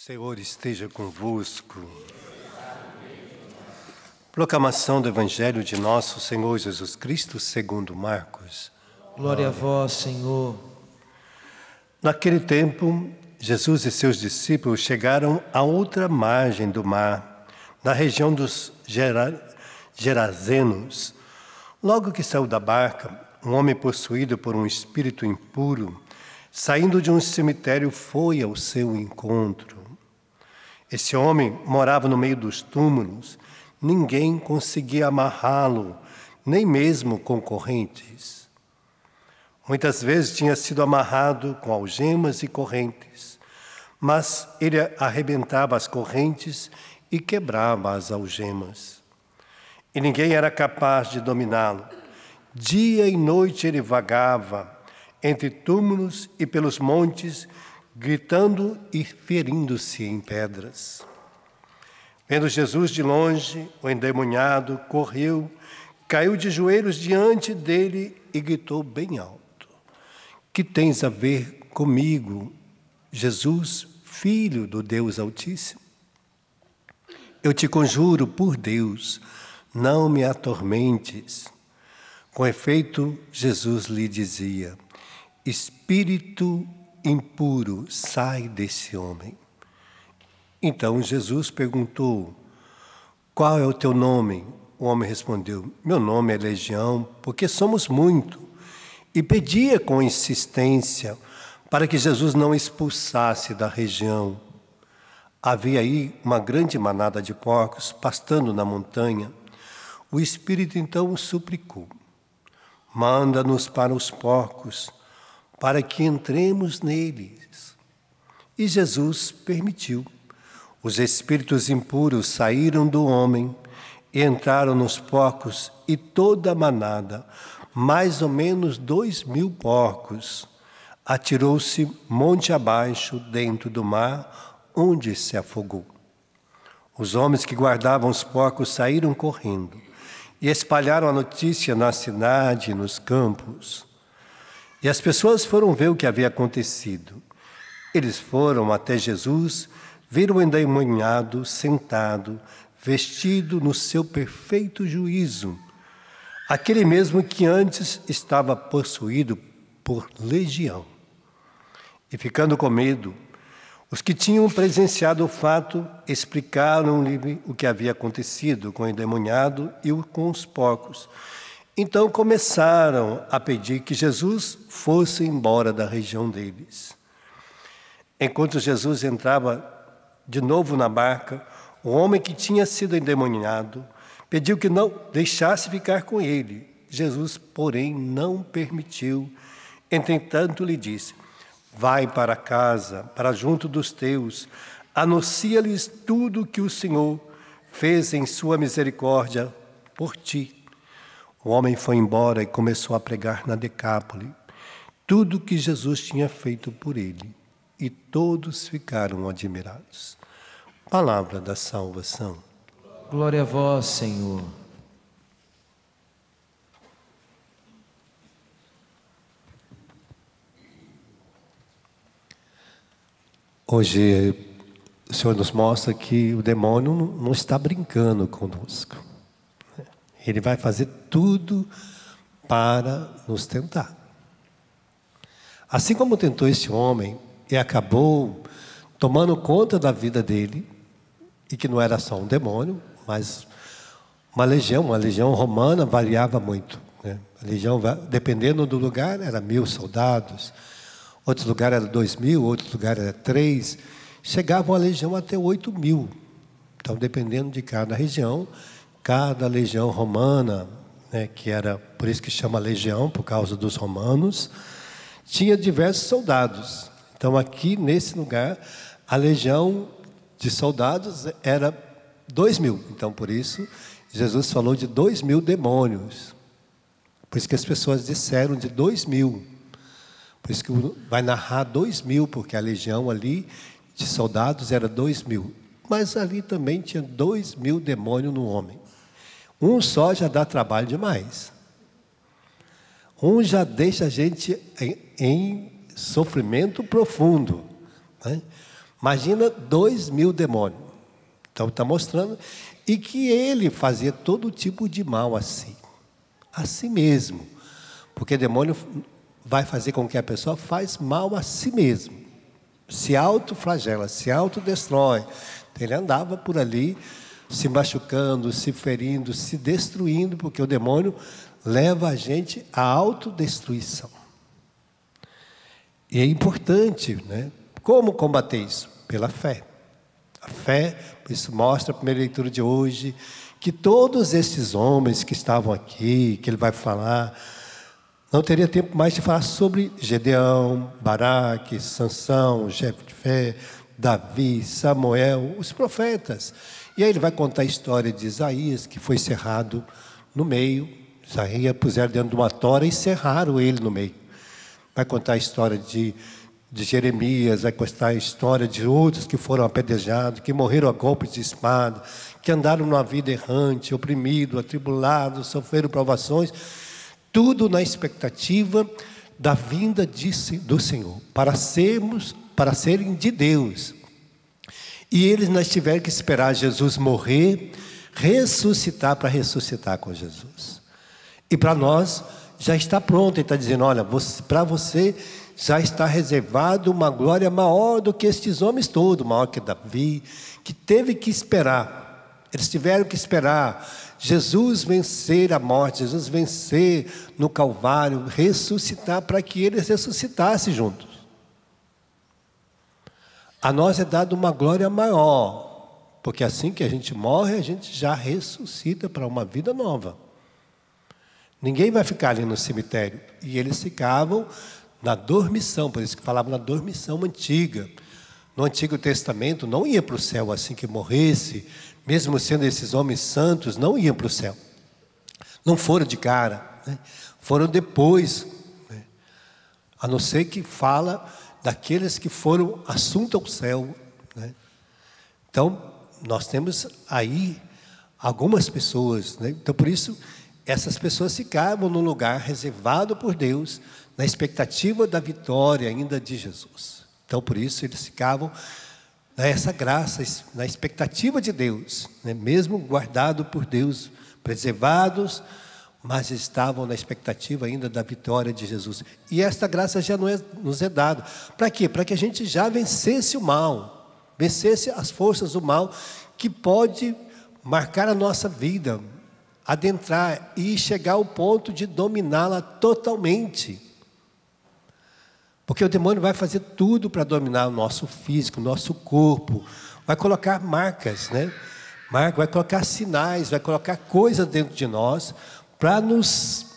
Senhor esteja convosco. Proclamação do Evangelho de nosso Senhor Jesus Cristo segundo Marcos. Glória a vós, Senhor. Naquele tempo, Jesus e seus discípulos chegaram à outra margem do mar, na região dos Gerazenos. Logo que saiu da barca, um homem possuído por um espírito impuro, saindo de um cemitério, foi ao seu encontro. Esse homem morava no meio dos túmulos. Ninguém conseguia amarrá-lo, nem mesmo com correntes. Muitas vezes tinha sido amarrado com algemas e correntes, mas ele arrebentava as correntes e quebrava as algemas. E ninguém era capaz de dominá-lo. Dia e noite ele vagava entre túmulos e pelos montes, gritando e ferindo-se em pedras. Vendo Jesus de longe, o endemoniado correu, caiu de joelhos diante dele e gritou bem alto: "Que tens a ver comigo, Jesus, Filho do Deus Altíssimo? Eu te conjuro por Deus, não me atormentes." Com efeito, Jesus lhe dizia: "Espírito impuro, sai desse homem." Então Jesus perguntou: "Qual é o teu nome?" O homem respondeu: "Meu nome é Legião, porque somos muito." E pedia com insistência para que Jesus não expulsasse da região. Havia aí uma grande manada de porcos pastando na montanha. O Espírito então suplicou: "Manda-nos para os porcos, para que entremos neles." E Jesus permitiu. Os espíritos impuros saíram do homem e entraram nos porcos, e toda a manada, mais ou menos 2.000 porcos, atirou-se monte abaixo dentro do mar, onde se afogou. Os homens que guardavam os porcos saíram correndo e espalharam a notícia na cidade e nos campos. E as pessoas foram ver o que havia acontecido. Eles foram até Jesus, viram o endemoniado sentado, vestido no seu perfeito juízo, aquele mesmo que antes estava possuído por legião. E ficando com medo, os que tinham presenciado o fato explicaram-lhe o que havia acontecido com o endemoniado e com os porcos. Então começaram a pedir que Jesus fosse embora da região deles. Enquanto Jesus entrava de novo na barca, o homem que tinha sido endemoniado pediu que não deixasse ficar com ele. Jesus, porém, não permitiu. Entretanto, lhe disse: "Vai para casa, para junto dos teus, anuncia-lhes tudo o que o Senhor fez em sua misericórdia por ti." O homem foi embora e começou a pregar na Decápole tudo o que Jesus tinha feito por ele, e todos ficaram admirados. Palavra da salvação. Glória a vós, Senhor. Hoje o Senhor nos mostra que o demônio não está brincando conosco. Ele vai fazer tudo para nos tentar. Assim como tentou esse homem e acabou tomando conta da vida dele, e que não era só um demônio, mas uma legião romana variava muito, né? A legião, dependendo do lugar, era 1.000 soldados, outro lugar era 2.000, outro lugar era 3, chegava uma legião até 8.000. Então, dependendo de cada região, cada legião romana, né, que era, por isso que chama legião, por causa dos romanos, tinha diversos soldados. Então, aqui nesse lugar, a legião de soldados era 2.000. Então, por isso, Jesus falou de 2.000 demônios. Por isso que as pessoas disseram de 2.000. Por isso que vai narrar 2.000, porque a legião ali de soldados era 2.000. Mas ali também tinha 2.000 demônios no homem. Um só já dá trabalho demais. Um já deixa a gente em sofrimento profundo, né? Imagina 2.000 demônios. Então está mostrando. E que ele fazia todo tipo de mal a si mesmo. Porque demônio vai fazer com que a pessoa faz mal a si mesmo. Se autoflagela, se autodestrói. Então, ele andava por ali, se machucando, se ferindo, se destruindo, porque o demônio leva a gente à autodestruição. E é importante, né? Como combater isso? Pela fé. A fé, isso mostra a primeira leitura de hoje, que todos esses homens que estavam aqui, que ele vai falar, não teria tempo mais de falar sobre Gedeão, Baraque, Sansão, Jefté, Davi, Samuel, os profetas. E aí ele vai contar a história de Isaías, que foi cerrado no meio. Isaías puseram dentro de uma tora e cerraram ele no meio. Vai contar a história de Jeremias, vai contar a história de outros que foram apedrejados, que morreram a golpes de espada, que andaram numa vida errante, oprimido, atribulado, sofreram provações, tudo na expectativa da vinda do Senhor, para serem de Deus. E eles não tiveram que esperar Jesus morrer, ressuscitar para ressuscitar com Jesus. E para nós já está pronto, ele está dizendo, olha, para você já está reservado uma glória maior do que estes homens todos, maior que Davi, que teve que esperar. Eles tiveram que esperar Jesus vencer a morte, Jesus vencer no Calvário, ressuscitar para que eles ressuscitassem juntos. A nós é dado uma glória maior, porque assim que a gente morre, a gente já ressuscita para uma vida nova. Ninguém vai ficar ali no cemitério. E eles ficavam na dormição, por isso que falavam na dormição antiga. No Antigo Testamento não ia para o céu assim que morresse, mesmo sendo esses homens santos, não iam para o céu. Não foram de cara, né? Foram depois, né? A não ser que fala daqueles que foram assuntos ao céu, né? Então, nós temos aí algumas pessoas, né? Então, por isso, essas pessoas ficavam num lugar reservado por Deus, na expectativa da vitória ainda de Jesus. Então, por isso, eles ficavam nessa graça, na expectativa de Deus, né? Mesmo guardado por Deus, preservados, mas estavam na expectativa ainda da vitória de Jesus. E esta graça já nos é dada. Para quê? Para que a gente já vencesse o mal, vencesse as forças do mal, que pode marcar a nossa vida, adentrar e chegar ao ponto de dominá-la totalmente. Porque o demônio vai fazer tudo para dominar o nosso físico, o nosso corpo. Vai colocar marcas, né? Vai colocar sinais, vai colocar coisas dentro de nós para nos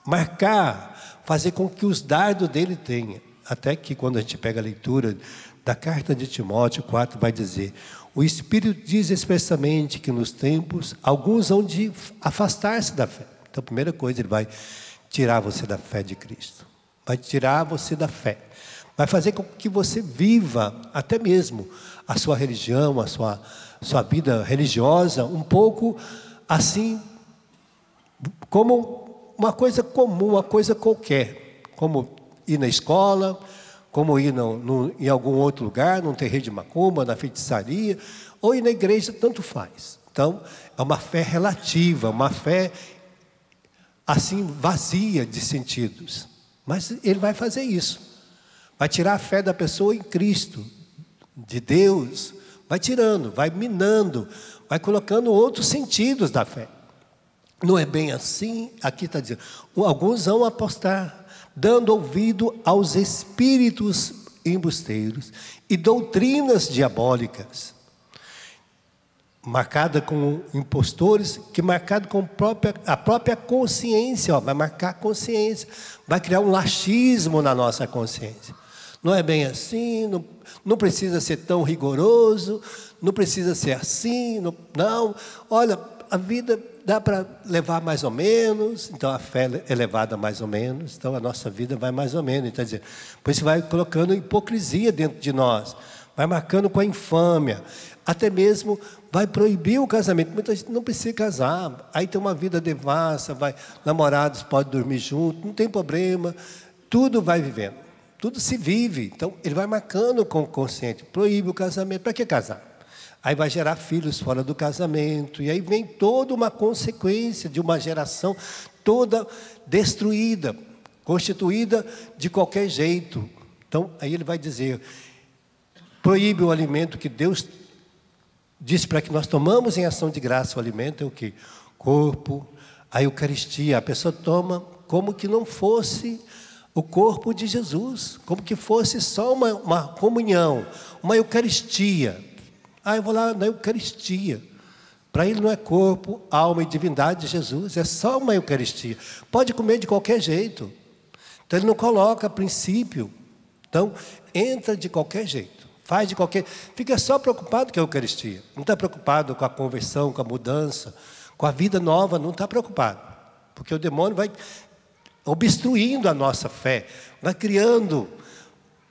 marcar, fazer com que os dardos dele tenham. Até que quando a gente pega a leitura da carta de Timóteo 4, vai dizer: o Espírito diz expressamente que nos tempos alguns vão de afastar-se da fé. Então, a primeira coisa, ele vai tirar você da fé de Cristo. Vai tirar você da fé. Vai fazer com que você viva até mesmo a sua religião, a sua vida religiosa, um pouco assim, como uma coisa comum, uma coisa qualquer. Como ir na escola, como ir em algum outro lugar, num terreiro de macumba, na feitiçaria, ou ir na igreja, tanto faz. Então, é uma fé relativa, uma fé assim vazia de sentidos. Mas ele vai fazer isso. Vai tirar a fé da pessoa em Cristo, de Deus. Vai tirando, vai minando, vai colocando outros sentidos da fé. Não é bem assim, aqui está dizendo. Alguns vão apostar, dando ouvido aos espíritos embusteiros e doutrinas diabólicas. Marcada com impostores, que marcado com a própria consciência, vai marcar a consciência, vai criar um laxismo na nossa consciência. Não é bem assim, não precisa ser tão rigoroso, não precisa ser assim, não. Olha, a vida dá para levar mais ou menos, então a fé é levada mais ou menos, então a nossa vida vai mais ou menos. Então, por isso vai colocando hipocrisia dentro de nós, vai marcando com a infâmia, até mesmo vai proibir o casamento. Muita gente não precisa casar, aí tem uma vida devassa, namorados podem dormir juntos, não tem problema, tudo vai vivendo. tudo se vive. Então, ele vai marcando com o consciente. Proíbe o casamento. Para que casar? Aí vai gerar filhos fora do casamento. E aí vem toda uma consequência de uma geração toda destruída, constituída de qualquer jeito. Então, aí ele vai dizer, proíbe o alimento que Deus disse para que nós tomamos em ação de graça. O alimento é o quê? Corpo, a Eucaristia. A pessoa toma como que não fosse o corpo de Jesus, como que fosse só uma comunhão, uma Eucaristia. Eu vou lá na Eucaristia. Para ele não é corpo, alma e divindade de Jesus, é só uma Eucaristia. Pode comer de qualquer jeito. Então ele não coloca princípio. Então, entra de qualquer jeito. Faz de qualquer... Fica só preocupado com a Eucaristia. Não está preocupado com a conversão, com a mudança, com a vida nova, não está preocupado. Porque o demônio vai obstruindo a nossa fé, vai criando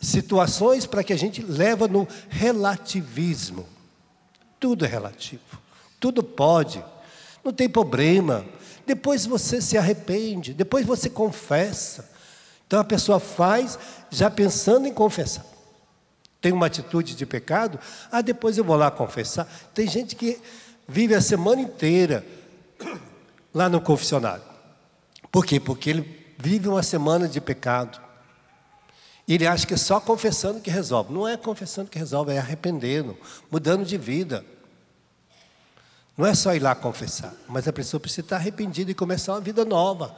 situações para que a gente leva no relativismo. Tudo é relativo, tudo pode, não tem problema. Depois você se arrepende, depois você confessa. Então a pessoa faz já pensando em confessar. Tem uma atitude de pecado, depois eu vou lá confessar. Tem gente que vive a semana inteira lá no confessionário. Por quê? Porque ele vive uma semana de pecado. E ele acha que é só confessando que resolve. Não é confessando que resolve, é arrependendo, mudando de vida. Não é só ir lá confessar, mas a pessoa precisa estar arrependida e começar uma vida nova.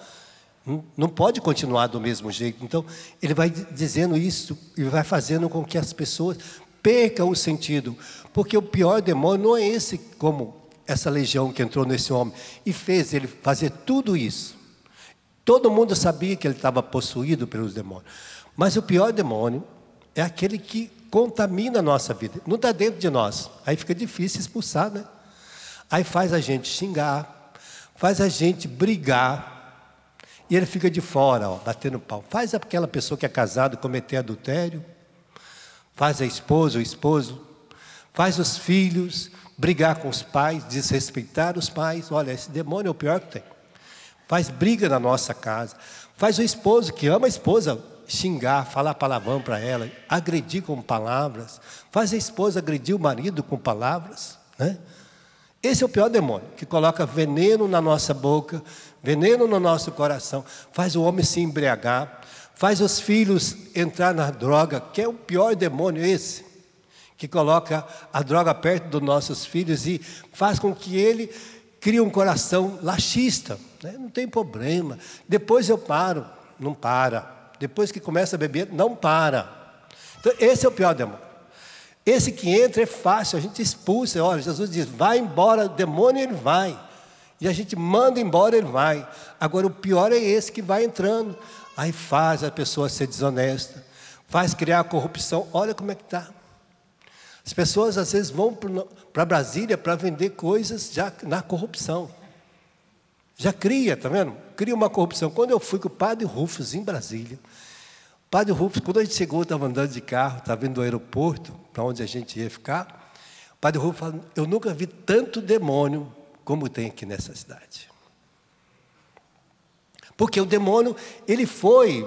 Não pode continuar do mesmo jeito. Então, ele vai dizendo isso e vai fazendo com que as pessoas percam o sentido. Porque o pior demônio não é esse, como essa legião que entrou nesse homem e fez ele fazer tudo isso. Todo mundo sabia que ele estava possuído pelos demônios. Mas o pior demônio é aquele que contamina a nossa vida. Não está dentro de nós. Aí fica difícil expulsar, né? Aí faz a gente xingar, faz a gente brigar. E ele fica de fora, batendo pau. Faz aquela pessoa que é casada cometer adultério. Faz a esposa, o esposo. Faz os filhos brigar com os pais, desrespeitar os pais. Olha, esse demônio é o pior que tem. Faz briga na nossa casa. Faz o esposo que ama a esposa xingar, falar palavrão para ela, agredir com palavras. Faz a esposa agredir o marido com palavras, né? Esse é o pior demônio, que coloca veneno na nossa boca, veneno no nosso coração, faz o homem se embriagar, faz os filhos entrar na droga, que é o pior demônio esse, que coloca a droga perto dos nossos filhos e faz com que ele crie um coração laxista, né? Não tem problema, depois eu paro, não para, depois que começa a beber, não para. Então esse é o pior demônio. Esse que entra é fácil, a gente expulsa. Olha, Jesus diz, vai embora, o demônio ele vai. E a gente manda embora, ele vai. Agora o pior é esse que vai entrando. Aí faz a pessoa ser desonesta, faz criar a corrupção. Olha como é que está. As pessoas às vezes vão para Brasília para vender coisas já na corrupção. Já cria, está vendo? Cria uma corrupção. Quando eu fui com o padre Rufus em Brasília, o padre Rufus, quando a gente chegou, estava andando de carro, estava vindo do aeroporto, para onde a gente ia ficar, o padre Rufus falou, eu nunca vi tanto demônio como tem aqui nessa cidade. Porque o demônio, ele foi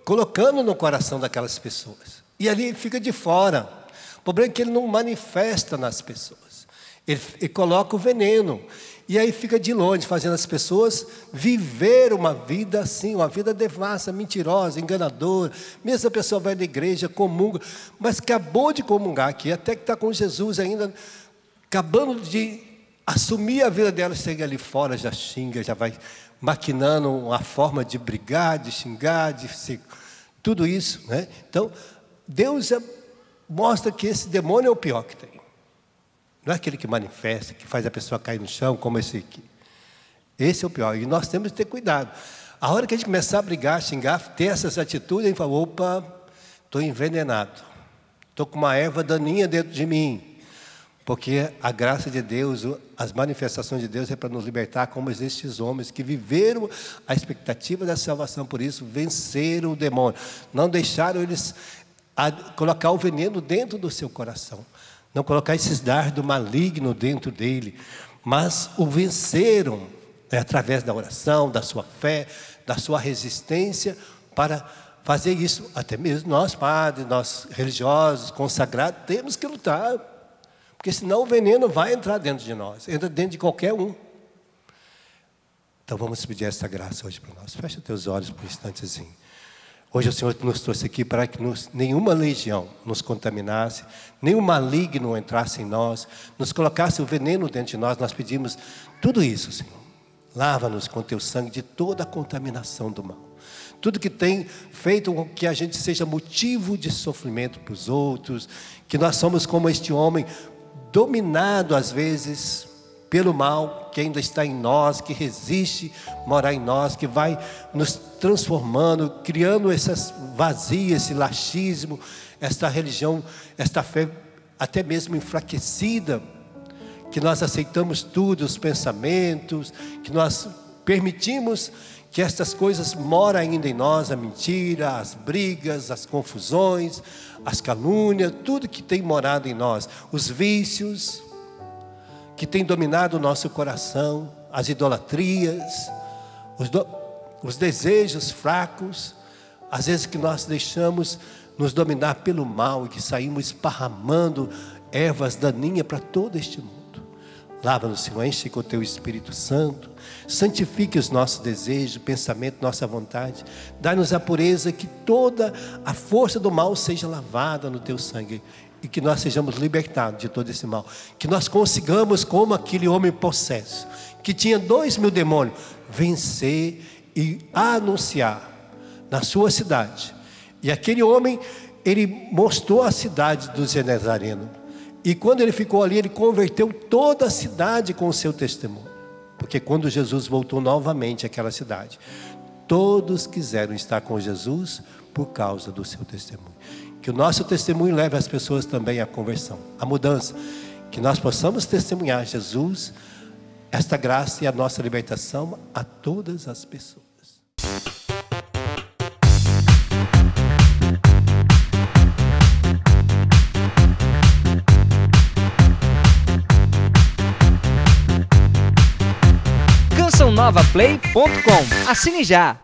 colocando no coração daquelas pessoas. E ali ele fica de fora. O problema é que ele não manifesta nas pessoas. Ele coloca o veneno. E aí fica de longe, fazendo as pessoas viver uma vida assim, uma vida devassa, mentirosa, enganadora. Mesmo a pessoa vai na igreja, comunga, mas acabou de comungar aqui, até que está com Jesus ainda, acabando de assumir a vida dela, chega ali fora, já xinga, já vai maquinando uma forma de brigar, de xingar, de ser, tudo isso, né? Então, Deus mostra que esse demônio é o pior que tem. Não é aquele que manifesta, que faz a pessoa cair no chão, como esse aqui. Esse é o pior. E nós temos que ter cuidado. A hora que a gente começar a brigar, xingar, ter essas atitudes, a gente fala, opa, estou envenenado. Estou com uma erva daninha dentro de mim. Porque a graça de Deus, as manifestações de Deus é para nos libertar como estes homens que viveram a expectativa da salvação. Por isso, venceram o demônio. Não deixaram eles colocar o veneno dentro do seu coração. Não colocar esses dardos malignos dentro dele, mas o venceram, através da oração, da sua fé, da sua resistência, para fazer isso, até mesmo nós padres, nós religiosos, consagrados, temos que lutar. Porque senão o veneno vai entrar dentro de nós, entra dentro de qualquer um. Então vamos pedir essa graça hoje para nós. Fecha teus olhos por um instantezinho. Hoje o Senhor nos trouxe aqui para que nenhuma legião nos contaminasse, nenhum maligno entrasse em nós, nos colocasse o veneno dentro de nós. Nós pedimos tudo isso, Senhor. Lava-nos com teu sangue de toda a contaminação do mal. Tudo que tem feito com que a gente seja motivo de sofrimento para os outros, que nós somos como este homem, dominado às vezes pelo mal que ainda está em nós, que resiste morar em nós, que vai nos transformando, criando essas vazias, esse laxismo, esta religião, esta fé até mesmo enfraquecida, que nós aceitamos tudo, os pensamentos, que nós permitimos que estas coisas moram ainda em nós, a mentira, as brigas, as confusões, as calúnias, tudo que tem morado em nós, os vícios que tem dominado o nosso coração, as idolatrias, os desejos fracos, às vezes que nós deixamos nos dominar pelo mal e que saímos esparramando ervas daninhas para todo este mundo. Lava-nos, Senhor, enche com o teu Espírito Santo, santifique os nossos desejos, pensamento, nossa vontade, dá-nos a pureza, que toda a força do mal seja lavada no teu sangue, e que nós sejamos libertados de todo esse mal, que nós consigamos, como aquele homem possesso, que tinha 2.000 demônios, vencer e anunciar na sua cidade. E aquele homem, ele mostrou a cidade dos Genezarenos, e quando ele ficou ali, ele converteu toda a cidade com o seu testemunho, porque quando Jesus voltou novamente àquela cidade, todos quiseram estar com Jesus por causa do seu testemunho. Que o nosso testemunho leve as pessoas também à conversão, à mudança. Que nós possamos testemunhar Jesus, esta graça e a nossa libertação a todas as pessoas. CançãoNovaPlay.com. Assine já!